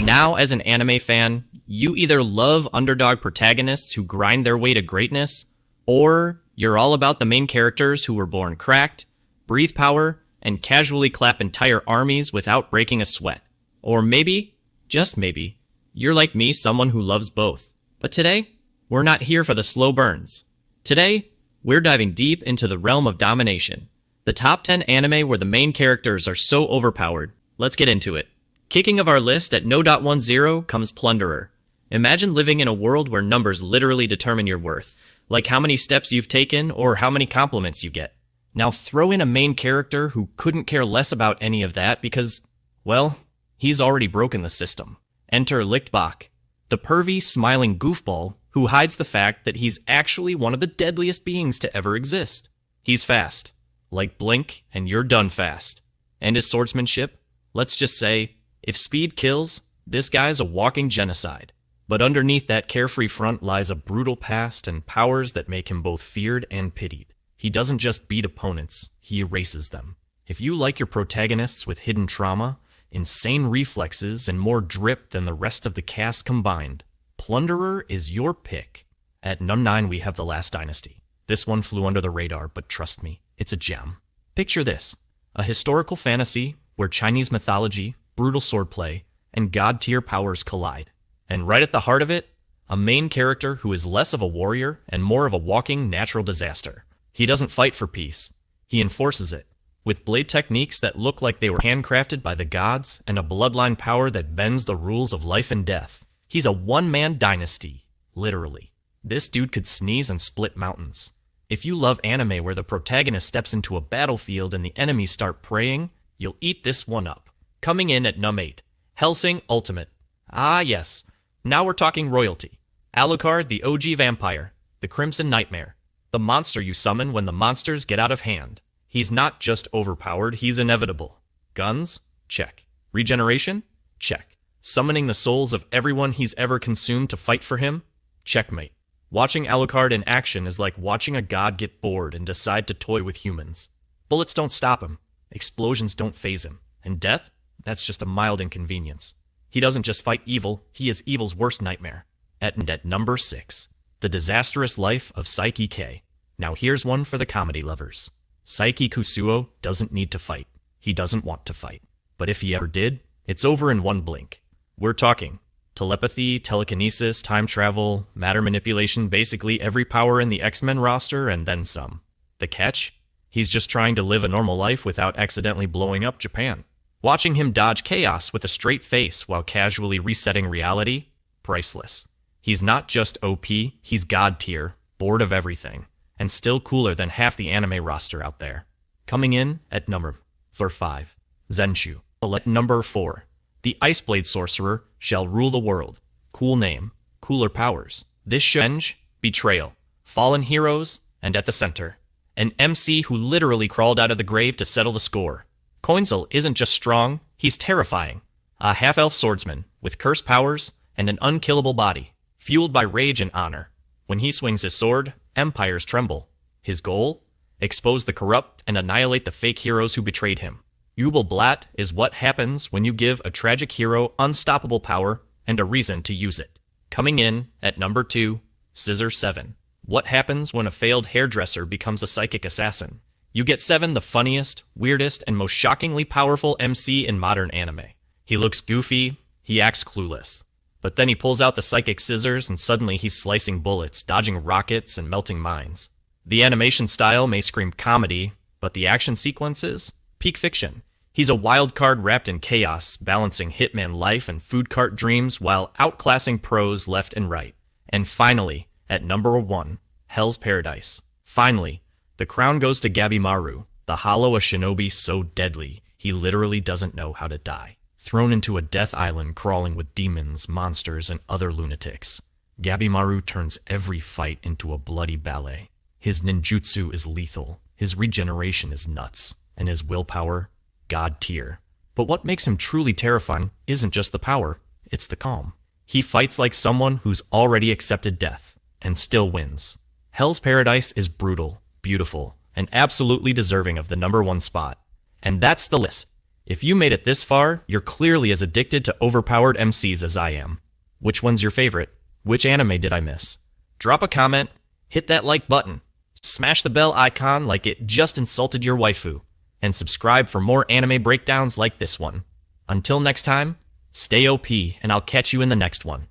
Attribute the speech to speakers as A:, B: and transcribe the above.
A: Now, as an anime fan, you either love underdog protagonists who grind their way to greatness, or you're all about the main characters who were born cracked, breathe power, and casually clap entire armies without breaking a sweat. Or maybe, just maybe, you're like me, someone who loves both. But today, we're not here for the slow burns. Today, we're diving deep into the realm of domination. The top 10 anime where the main characters are so overpowered. Let's get into it. Kicking of our list at no.10 comes Plunderer. Imagine living in a world where numbers literally determine your worth, like how many steps you've taken or how many compliments you get. Now throw in a main character who couldn't care less about any of that because, well, he's already broken the system. Enter Lichtbach, the pervy, smiling goofball who hides the fact that he's actually one of the deadliest beings to ever exist. He's fast, like blink and you're done fast. And his swordsmanship, let's just say, if speed kills, this guy's a walking genocide. But underneath that carefree front lies a brutal past and powers that make him both feared and pitied. He doesn't just beat opponents, he erases them. If you like your protagonists with hidden trauma, insane reflexes, and more drip than the rest of the cast combined, Plunderer is your pick. At num 9 we have The Last Dynasty. This one flew under the radar, but trust me, it's a gem. Picture this, a historical fantasy where Chinese mythology, brutal swordplay, and god-tier powers collide. And right at the heart of it, a main character who is less of a warrior and more of a walking natural disaster. He doesn't fight for peace, he enforces it, with blade techniques that look like they were handcrafted by the gods and a bloodline power that bends the rules of life and death. He's a one-man dynasty, literally. This dude could sneeze and split mountains. If you love anime where the protagonist steps into a battlefield and the enemies start praying, you'll eat this one up. Coming in at num 8, Hellsing Ultimate. Ah yes, now we're talking royalty. Alucard, the OG vampire, the Crimson Nightmare, the monster you summon when the monsters get out of hand. He's not just overpowered, he's inevitable. Guns? Check. Regeneration? Check. Summoning the souls of everyone he's ever consumed to fight for him? Checkmate. Watching Alucard in action is like watching a god get bored and decide to toy with humans. Bullets don't stop him, explosions don't faze him, and death? That's just a mild inconvenience. He doesn't just fight evil, he is evil's worst nightmare. At number 6, The Disastrous Life of Saiki K. Now here's one for the comedy lovers. Saiki Kusuo doesn't need to fight. He doesn't want to fight. But if he ever did, it's over in one blink. We're talking telepathy, telekinesis, time travel, matter manipulation, basically every power in the X-Men roster and then some. The catch? He's just trying to live a normal life without accidentally blowing up Japan. Watching him dodge chaos with a straight face while casually resetting reality? Priceless. He's not just OP, he's god tier, bored of everything, and still cooler than half the anime roster out there. Coming in at number 5, Zenshu. At number 4, the Iceblade sorcerer shall rule the world. Cool name, cooler powers. This Shenge, betrayal, fallen heroes, and at the center, an MC who literally crawled out of the grave to settle the score. Koinzel isn't just strong, he's terrifying. A half-elf swordsman with cursed powers and an unkillable body, fueled by rage and honor. When he swings his sword, empires tremble. His goal? Expose the corrupt and annihilate the fake heroes who betrayed him. Jubel Blatt is what happens when you give a tragic hero unstoppable power and a reason to use it. Coming in at number 2, Scissor Seven. What happens when a failed hairdresser becomes a psychic assassin? You get Seven, the funniest, weirdest, and most shockingly powerful MC in modern anime. He looks goofy, he acts clueless. But then he pulls out the psychic scissors and suddenly he's slicing bullets, dodging rockets, and melting mines. The animation style may scream comedy, but the action sequences? Peak fiction. He's a wild card wrapped in chaos, balancing hitman life and food cart dreams while outclassing pros left and right. And finally, at number 1, Hell's Paradise. Finally, the crown goes to Gabimaru, the hollow a shinobi so deadly, he literally doesn't know how to die. Thrown into a death island crawling with demons, monsters, and other lunatics. Gabimaru turns every fight into a bloody ballet. His ninjutsu is lethal, his regeneration is nuts, and his willpower, god tier. But what makes him truly terrifying isn't just the power, it's the calm. He fights like someone who's already accepted death, and still wins. Hell's Paradise is brutal, beautiful, and absolutely deserving of the number 1 spot. And that's the list. If you made it this far, you're clearly as addicted to overpowered MCs as I am. Which one's your favorite? Which anime did I miss? Drop a comment, hit that like button, smash the bell icon like it just insulted your waifu, and subscribe for more anime breakdowns like this one. Until next time, stay OP, and I'll catch you in the next one.